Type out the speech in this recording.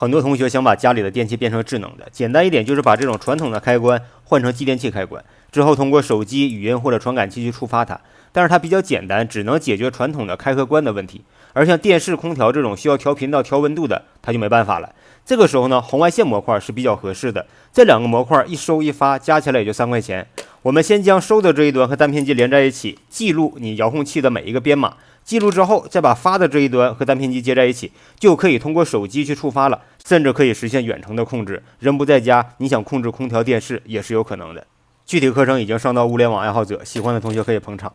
很多同学想把家里的电器变成智能的，简单一点就是把这种传统的开关换成继电器开关，之后通过手机、语音或者传感器去触发它。但是它比较简单，只能解决传统的开和关的问题。而像电视、空调这种需要调频道、调温度的，它就没办法了。这个时候呢，红外线模块是比较合适的。这两个模块一收一发，加起来也就3块钱。我们先将收的这一端和单片机连在一起，记录你遥控器的每一个编码。记录之后，再把发的这一端和单片机接在一起，就可以通过手机去触发了，甚至可以实现远程的控制。人不在家，你想控制空调、电视也是有可能的。具体课程已经上到物联网爱好者，喜欢的同学可以捧场。